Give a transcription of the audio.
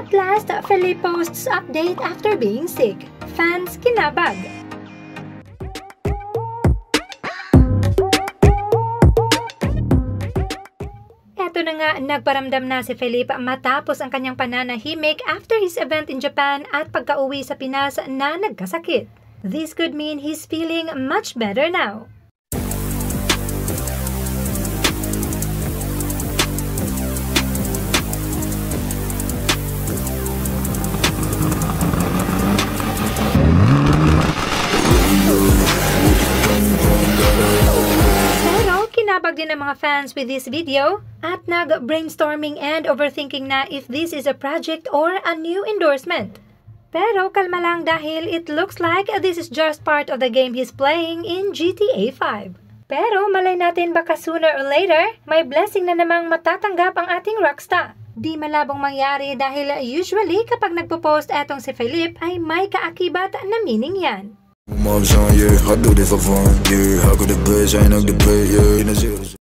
At last, Felipe posts update after being sick. Fans kinabag. Eto na nga, nagparamdam na si Felipe matapos ang kanyang pananahimik after his event in Japan at pagka-uwi sa Pinas na nagkasakit. This could mean he's feeling much better now. Kinabag din ang mga fans with this video at nag-brainstorming and overthinking na if this is a project or a new endorsement. Pero kalma lang dahil it looks like this is just part of the game he's playing in GTA 5. Pero malay natin baka sooner or later, may blessing na namang matatanggap ang ating rockstar. Di malabong mangyari dahil usually kapag nagpo-post etong si Felipe ay may kaakibat na meaning yan. Yeah, I do this for fun. Yeah, how could the bitch ain't up the bed? Yeah,